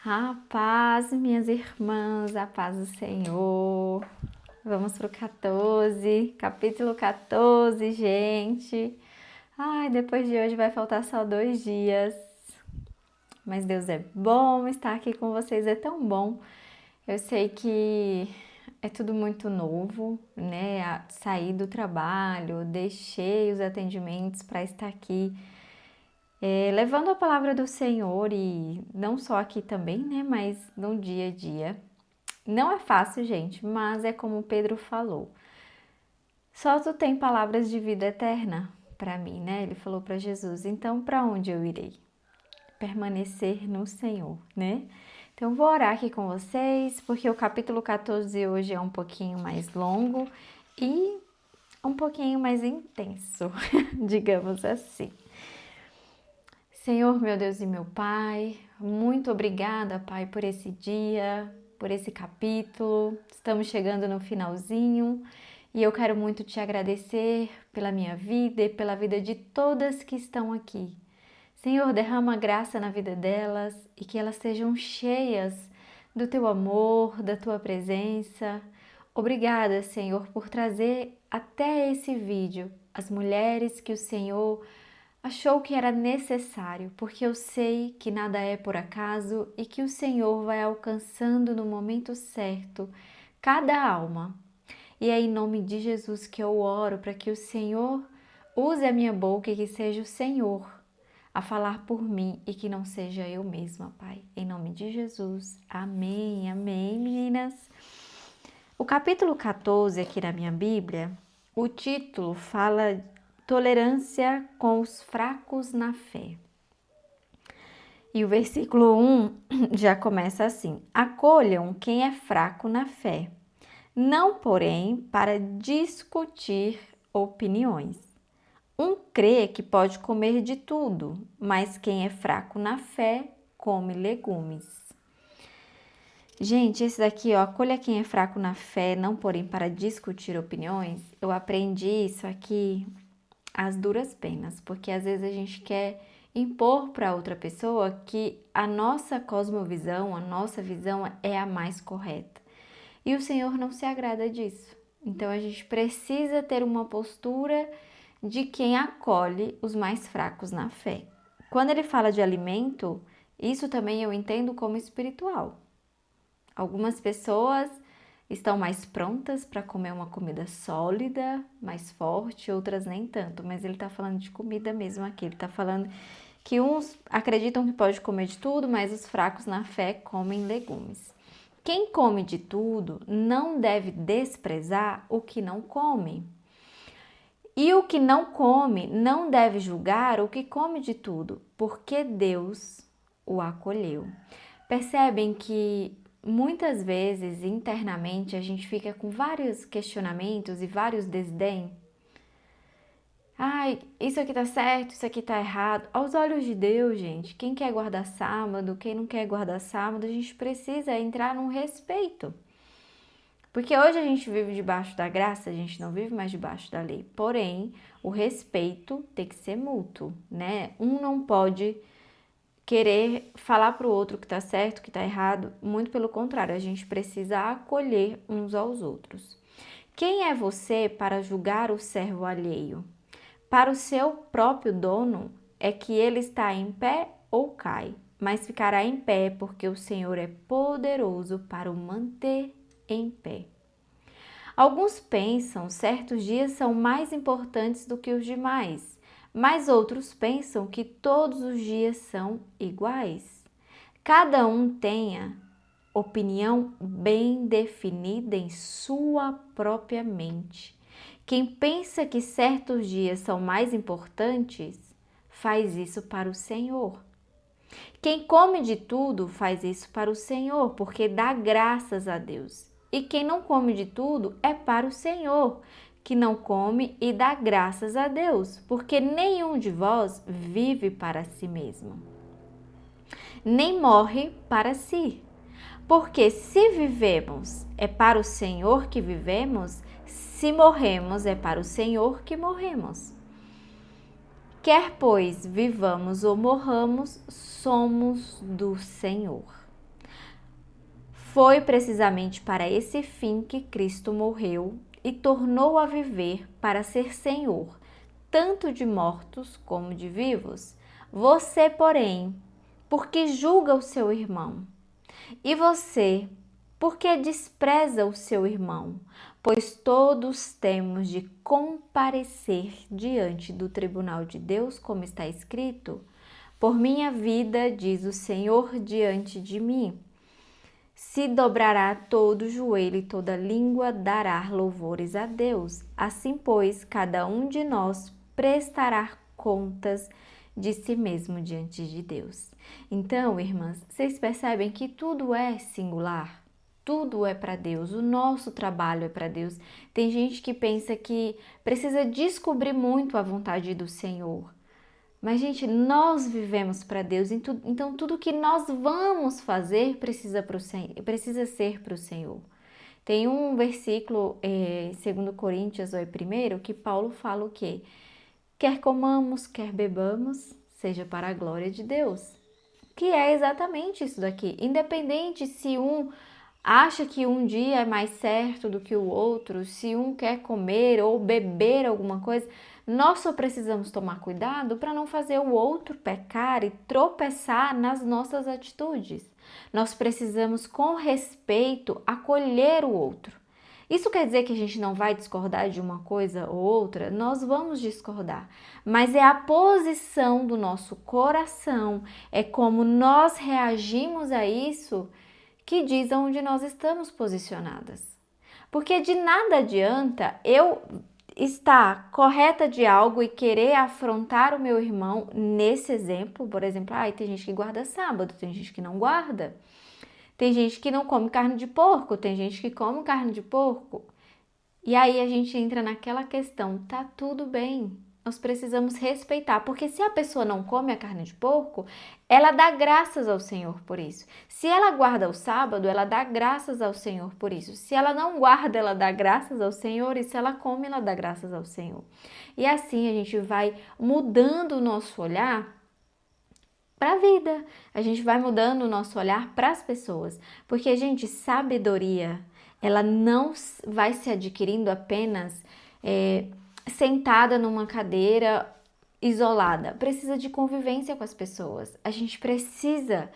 A paz, minhas irmãs, a paz do Senhor. Vamos pro 14, capítulo 14, gente. Ai, depois de hoje vai faltar só 2 dias. Mas Deus é bom, estar aqui com vocês é tão bom. Eu sei que é tudo muito novo, né? Saí do trabalho, deixei os atendimentos para estar aqui. Levando a palavra do Senhor e não só aqui também, né? Mas no dia a dia. Não é fácil, gente, mas é como Pedro falou. Só tu tem palavras de vida eterna para mim, né? Ele falou para Jesus. Então, para onde eu irei? Permanecer no Senhor, né? Então, vou orar aqui com vocês, porque o capítulo 14 hoje é um pouquinho mais longo e um pouquinho mais intenso, digamos assim. Senhor, meu Deus e meu Pai, muito obrigada, Pai, por esse dia, por esse capítulo. Estamos chegando no finalzinho e eu quero muito te agradecer pela minha vida e pela vida de todas que estão aqui. Senhor, derrama graça na vida delas e que elas sejam cheias do teu amor, da tua presença. Obrigada, Senhor, por trazer até esse vídeo as mulheres que o Senhor achou que era necessário, porque eu sei que nada é por acaso e que o Senhor vai alcançando no momento certo cada alma. E é em nome de Jesus que eu oro para que o Senhor use a minha boca e que seja o Senhor a falar por mim e que não seja eu mesma, Pai. Em nome de Jesus. Amém, amém, meninas. O capítulo 14 aqui na minha Bíblia, o título fala tolerância com os fracos na fé. E o versículo 1 já começa assim: acolham quem é fraco na fé, não, porém, para discutir opiniões. Um crê que pode comer de tudo, mas quem é fraco na fé come legumes. Gente, esse daqui, ó, acolha quem é fraco na fé, não porém para discutir opiniões. Eu aprendi isso aqui às duras penas, porque às vezes a gente quer impor para outra pessoa que a nossa cosmovisão, a nossa visão é a mais correta. E o Senhor não se agrada disso. Então a gente precisa ter uma postura de quem acolhe os mais fracos na fé. Quando ele fala de alimento, isso também eu entendo como espiritual. Algumas pessoas estão mais prontas para comer uma comida sólida, mais forte, outras nem tanto, mas ele está falando de comida mesmo aqui. Ele está falando que uns acreditam que pode comer de tudo, mas os fracos na fé comem legumes. Quem come de tudo não deve desprezar o que não come. E o que não come não deve julgar o que come de tudo, porque Deus o acolheu. Percebem que muitas vezes internamente a gente fica com vários questionamentos e vários desdém. Ai, isso aqui tá certo, isso aqui tá errado. Aos olhos de Deus, gente, quem quer guardar sábado, quem não quer guardar sábado, a gente precisa entrar num respeito. Porque hoje a gente vive debaixo da graça, a gente não vive mais debaixo da lei. Porém, o respeito tem que ser mútuo, né? Um não pode querer falar para o outro que está certo, que está errado. Muito pelo contrário, a gente precisa acolher uns aos outros. Quem é você para julgar o servo alheio? Para o seu próprio dono é que ele está em pé ou cai, mas ficará em pé porque o Senhor é poderoso para o manter em pé. Alguns pensam certos dias são mais importantes do que os demais, mas outros pensam que todos os dias são iguais. Cada um tenha opinião bem definida em sua própria mente. Quem pensa que certos dias são mais importantes, faz isso para o Senhor. Quem come de tudo faz isso para o Senhor, porque dá graças a Deus. E quem não come de tudo é para o Senhor, que não come e dá graças a Deus, porque nenhum de vós vive para si mesmo, nem morre para si. Porque se vivemos, é para o Senhor que vivemos, se morremos, é para o Senhor que morremos. Quer, pois, vivamos ou morramos, somos do Senhor. Foi precisamente para esse fim que Cristo morreu e tornou a viver para ser Senhor, tanto de mortos como de vivos. Você, porém, porque julga o seu irmão? E você, porque despreza o seu irmão? Pois todos temos de comparecer diante do tribunal de Deus, como está escrito: por minha vida, diz o Senhor, diante de mim, se dobrará todo joelho e toda língua dará louvores a Deus. Assim, pois, cada um de nós prestará contas de si mesmo diante de Deus. Então, irmãs, vocês percebem que tudo é singular? Tudo é para Deus, o nosso trabalho é para Deus. Tem gente que pensa que precisa descobrir muito a vontade do Senhor. Mas, gente, nós vivemos para Deus, então tudo que nós vamos fazer precisa ser para o Senhor. Tem um versículo, 2 Coríntios, ou é primeiro, que Paulo fala o quê? Quer comamos, quer bebamos, seja para a glória de Deus. Que é exatamente isso daqui. Independente se um acha que um dia é mais certo do que o outro, se um quer comer ou beber alguma coisa, nós só precisamos tomar cuidado para não fazer o outro pecar e tropeçar nas nossas atitudes. Nós precisamos, com respeito, acolher o outro. Isso quer dizer que a gente não vai discordar de uma coisa ou outra? Nós vamos discordar, mas é a posição do nosso coração, é como nós reagimos a isso que diz aonde nós estamos posicionadas. Porque de nada adianta eu estar correta de algo e querer afrontar o meu irmão nesse exemplo, por exemplo, tem gente que guarda sábado, tem gente que não guarda. Tem gente que não come carne de porco, tem gente que come carne de porco. E aí a gente entra naquela questão, tá tudo bem, nós precisamos respeitar, porque se a pessoa não come a carne de porco, ela dá graças ao Senhor por isso. Se ela guarda o sábado, ela dá graças ao Senhor por isso. Se ela não guarda, ela dá graças ao Senhor, e se ela come, ela dá graças ao Senhor. E assim a gente vai mudando o nosso olhar para a vida. A gente vai mudando o nosso olhar para as pessoas, porque, gente, sabedoria, ela não vai se adquirindo apenas sentada numa cadeira isolada. Precisa de convivência com as pessoas. A gente precisa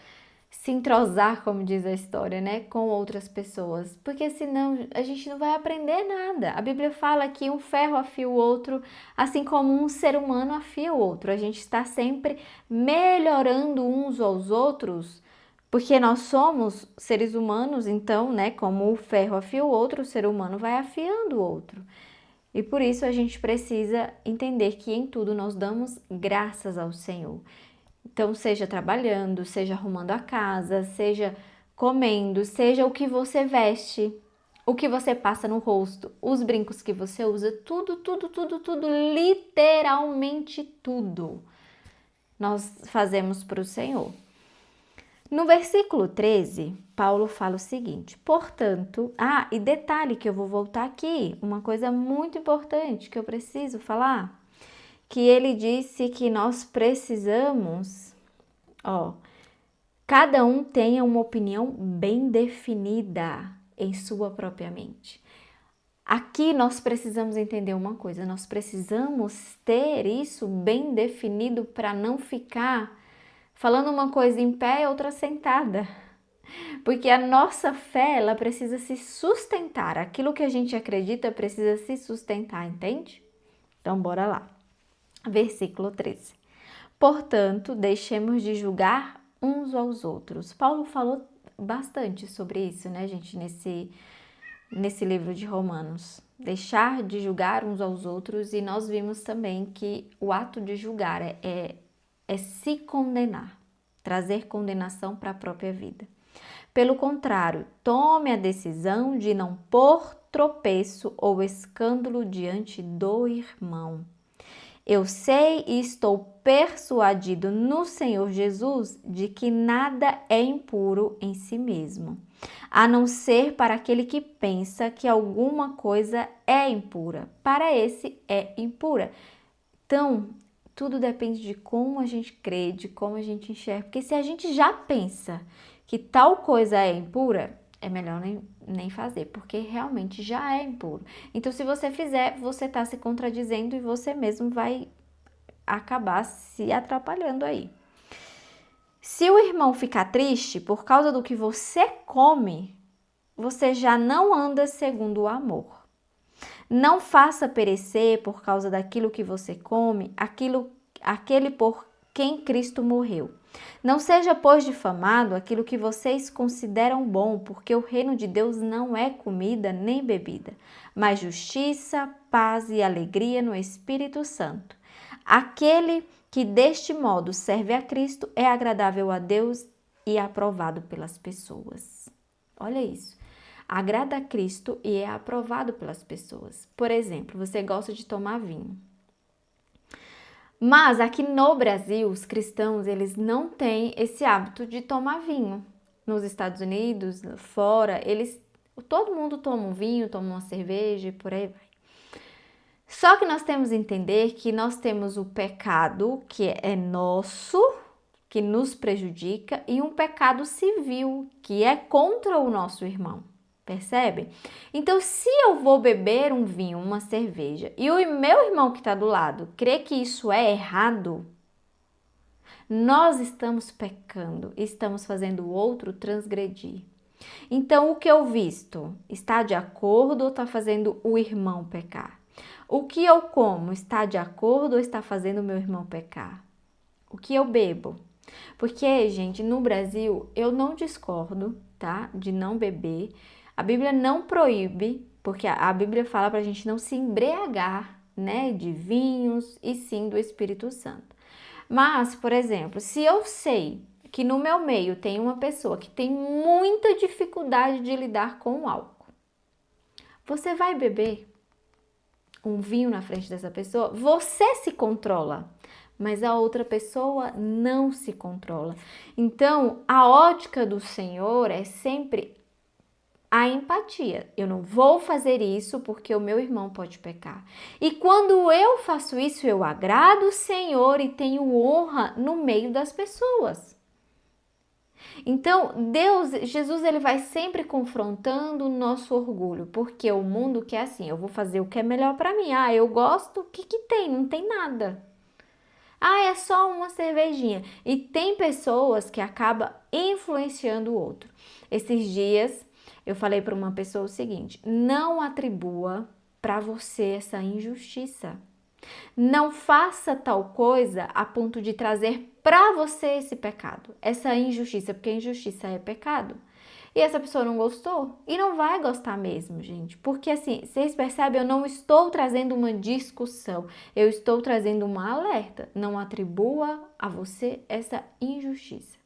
se entrosar, como diz a história, né, com outras pessoas, porque senão a gente não vai aprender nada. A Bíblia fala que um ferro afia o outro, assim como um ser humano afia o outro. A gente está sempre melhorando uns aos outros, porque nós somos seres humanos, então, né, como o ferro afia o outro, o ser humano vai afiando o outro. E por isso a gente precisa entender que em tudo nós damos graças ao Senhor. Então, seja trabalhando, seja arrumando a casa, seja comendo, seja o que você veste, o que você passa no rosto, os brincos que você usa, tudo, literalmente tudo, nós fazemos para o Senhor. No versículo 13, Paulo fala o seguinte: portanto, e detalhe que eu vou voltar aqui, uma coisa muito importante que eu preciso falar, que ele disse que nós precisamos, cada um tenha uma opinião bem definida em sua própria mente. Aqui nós precisamos entender uma coisa, nós precisamos ter isso bem definido para não ficar falando uma coisa em pé e outra sentada. Porque a nossa fé, ela precisa se sustentar. Aquilo que a gente acredita precisa se sustentar, entende? Então, bora lá. Versículo 13. Portanto, deixemos de julgar uns aos outros. Paulo falou bastante sobre isso, né, gente, nesse livro de Romanos. Deixar de julgar uns aos outros, e nós vimos também que o ato de julgar é se condenar, trazer condenação para a própria vida. Pelo contrário, tome a decisão de não pôr tropeço ou escândalo diante do irmão. Eu sei e estou persuadido no Senhor Jesus de que nada é impuro em si mesmo, a não ser para aquele que pensa que alguma coisa é impura. Para esse é impura. Então, tudo depende de como a gente crê, de como a gente enxerga. Porque se a gente já pensa que tal coisa é impura, é melhor nem fazer, porque realmente já é impuro. Então, se você fizer, você está se contradizendo e você mesmo vai acabar se atrapalhando aí. Se o irmão ficar triste por causa do que você come, você já não anda segundo o amor. Não faça perecer por causa daquilo que você come, aquele por quem Cristo morreu. Não seja, pois, difamado aquilo que vocês consideram bom, porque o reino de Deus não é comida nem bebida, mas justiça, paz e alegria no Espírito Santo. Aquele que deste modo serve a Cristo é agradável a Deus e aprovado pelas pessoas. Olha isso. Agrada a Cristo e é aprovado pelas pessoas. Por exemplo, você gosta de tomar vinho. Mas aqui no Brasil, os cristãos, eles não têm esse hábito de tomar vinho. Nos Estados Unidos, fora, todo mundo toma um vinho, toma uma cerveja e por aí vai. Só que nós temos que entender que nós temos o pecado que é nosso, que nos prejudica, e um pecado civil, que é contra o nosso irmão. Percebe? Então, se eu vou beber um vinho, uma cerveja, e o meu irmão que está do lado crê que isso é errado, nós estamos pecando, estamos fazendo o outro transgredir. Então, o que eu visto está de acordo ou está fazendo o irmão pecar? O que eu como está de acordo ou está fazendo o meu irmão pecar? O que eu bebo? Porque, gente, no Brasil, eu não discordo, tá? De não beber. A Bíblia não proíbe, porque a Bíblia fala para a gente não se embriagar, né, de vinhos e sim do Espírito Santo. Mas, por exemplo, se eu sei que no meu meio tem uma pessoa que tem muita dificuldade de lidar com o álcool, você vai beber um vinho na frente dessa pessoa? Você se controla, mas a outra pessoa não se controla. Então, a ótica do Senhor é sempre a empatia. Eu não vou fazer isso porque o meu irmão pode pecar. E quando eu faço isso, eu agrado o Senhor e tenho honra no meio das pessoas. Então, Jesus, ele vai sempre confrontando o nosso orgulho, porque o mundo quer assim, eu vou fazer o que é melhor para mim. Ah, eu gosto, o que tem? Não tem nada. Ah, é só uma cervejinha. E tem pessoas que acabam influenciando o outro. Esses dias eu falei para uma pessoa o seguinte: não atribua para você essa injustiça. Não faça tal coisa a ponto de trazer para você esse pecado, essa injustiça, porque injustiça é pecado. E essa pessoa não gostou e não vai gostar mesmo, gente. Porque assim, vocês percebem, eu não estou trazendo uma discussão, eu estou trazendo uma alerta. Não atribua a você essa injustiça.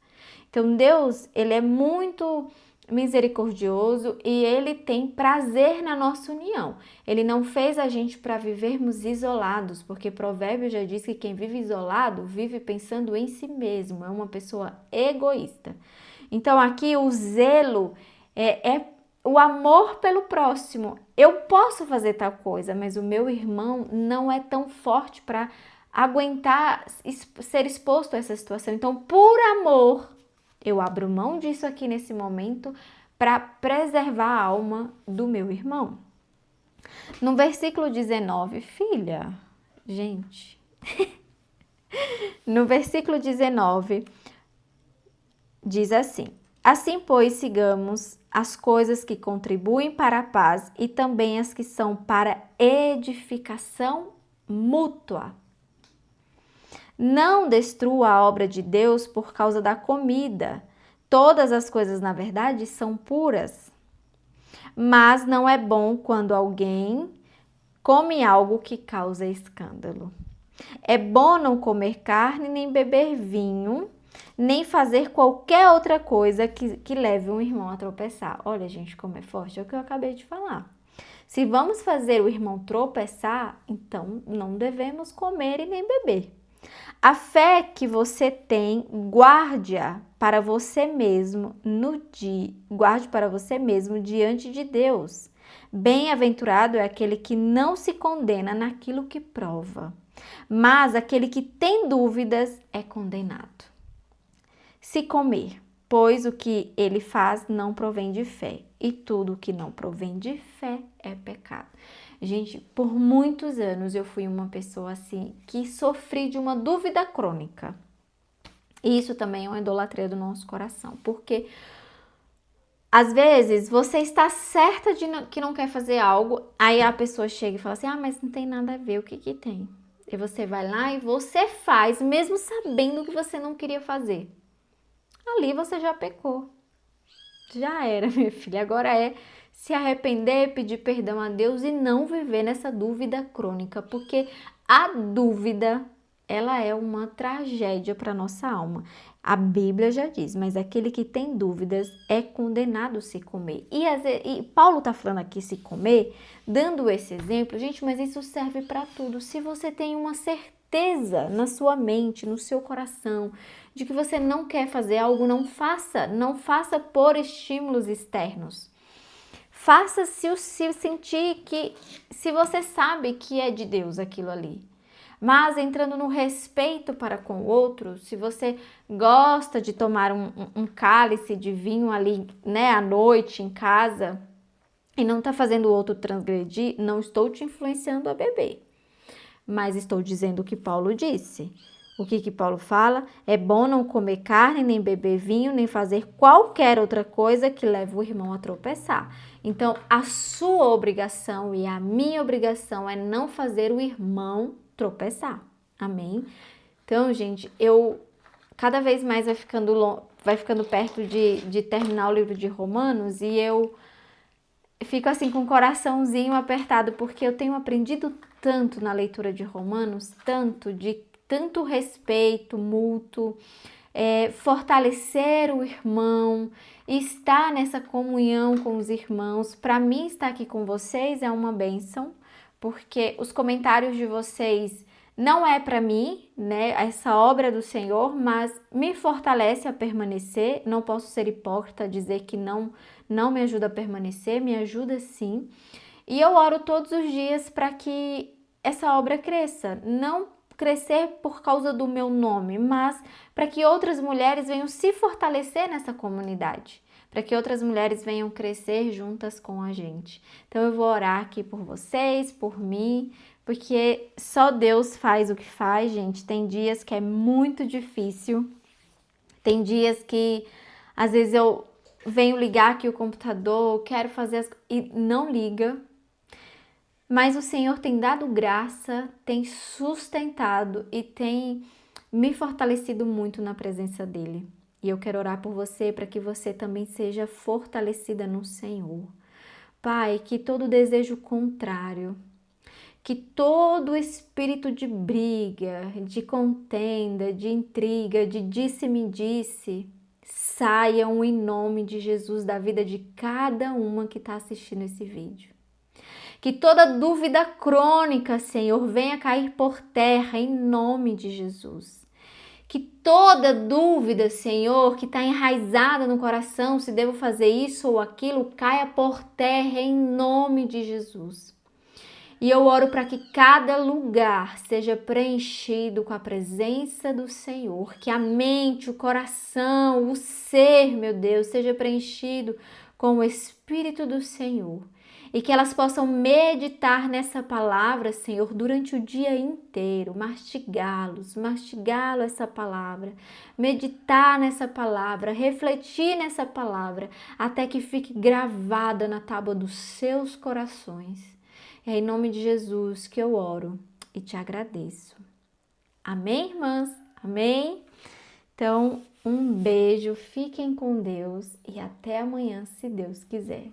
Então Deus, ele é muito misericordioso e ele tem prazer na nossa união. Ele não fez a gente para vivermos isolados, porque Provérbios já diz que quem vive isolado vive pensando em si mesmo, é uma pessoa egoísta. Então aqui o zelo é o amor pelo próximo. Eu posso fazer tal coisa, mas o meu irmão não é tão forte para aguentar ser exposto a essa situação. Então, por amor, eu abro mão disso aqui nesse momento para preservar a alma do meu irmão. No versículo 19, filha, gente, no versículo 19, diz assim: assim, pois, sigamos as coisas que contribuem para a paz e também as que são para edificação mútua. Não destrua a obra de Deus por causa da comida. Todas as coisas, na verdade, são puras. Mas não é bom quando alguém come algo que causa escândalo. É bom não comer carne, nem beber vinho, nem fazer qualquer outra coisa que leve um irmão a tropeçar. Olha, gente, como é forte, é o que eu acabei de falar. Se vamos fazer o irmão tropeçar, então não devemos comer e nem beber. A fé que você tem, guarde-a para você mesmo guarde para você mesmo diante de Deus. Bem-aventurado é aquele que não se condena naquilo que prova, mas aquele que tem dúvidas é condenado. Se comer, pois o que ele faz não provém de fé, e tudo que não provém de fé é pecado. Gente, por muitos anos eu fui uma pessoa assim, que sofri de uma dúvida crônica. E isso também é uma idolatria do nosso coração, porque às vezes você está certa de que não quer fazer algo, aí a pessoa chega e fala assim, mas não tem nada a ver, o que que tem? E você vai lá e você faz, mesmo sabendo que você não queria fazer. Ali você já pecou. Já era, minha filha. Agora é se arrepender, pedir perdão a Deus e não viver nessa dúvida crônica, porque a dúvida, ela é uma tragédia para nossa alma. A Bíblia já diz, mas aquele que tem dúvidas é condenado a se comer. E Paulo está falando aqui se comer, dando esse exemplo, gente, mas isso serve para tudo. Se você tem uma certeza na sua mente, no seu coração, de que você não quer fazer algo, não faça por estímulos externos. Faça se sentir que, se você sabe que é de Deus aquilo ali. Mas entrando no respeito para com o outro, se você gosta de tomar um cálice de vinho ali, né, à noite em casa, e não está fazendo o outro transgredir, não estou te influenciando a beber. Mas estou dizendo o que Paulo disse. O que Paulo fala? É bom não comer carne, nem beber vinho, nem fazer qualquer outra coisa que leve o irmão a tropeçar. Então, a sua obrigação e a minha obrigação é não fazer o irmão tropeçar. Amém? Então, gente, eu cada vez mais vai ficando perto de terminar o livro de Romanos e eu fico assim com o coraçãozinho apertado porque eu tenho aprendido tanto na leitura de Romanos, tanto respeito mútuo, fortalecer o irmão, estar nessa comunhão com os irmãos. Para mim, estar aqui com vocês é uma bênção, porque os comentários de vocês não é para mim, né, essa obra do Senhor, mas me fortalece a permanecer. Não posso ser hipócrita, dizer que não me ajuda a permanecer, me ajuda sim. E eu oro todos os dias para que essa obra cresça, não crescer por causa do meu nome, mas para que outras mulheres venham se fortalecer nessa comunidade, para que outras mulheres venham crescer juntas com a gente. Então eu vou orar aqui por vocês, por mim, porque só Deus faz o que faz, gente. Tem dias que é muito difícil, tem dias que às vezes eu venho ligar aqui o computador, quero fazer e não liga. Mas o Senhor tem dado graça, tem sustentado e tem me fortalecido muito na presença dEle. E eu quero orar por você para que você também seja fortalecida no Senhor. Pai, que todo desejo contrário, que todo espírito de briga, de contenda, de intriga, de disse-me-disse, saiam em nome de Jesus da vida de cada uma que está assistindo esse vídeo. Que toda dúvida crônica, Senhor, venha cair por terra em nome de Jesus. Que toda dúvida, Senhor, que está enraizada no coração, se devo fazer isso ou aquilo, caia por terra em nome de Jesus. E eu oro para que cada lugar seja preenchido com a presença do Senhor, que a mente, o coração, o ser, meu Deus, seja preenchido com o Espírito do Senhor. E que elas possam meditar nessa palavra, Senhor, durante o dia inteiro, mastigá-lo essa palavra, meditar nessa palavra, refletir nessa palavra, até que fique gravada na tábua dos seus corações. É em nome de Jesus que eu oro e te agradeço. Amém, irmãs? Amém? Então, um beijo, fiquem com Deus e até amanhã, se Deus quiser.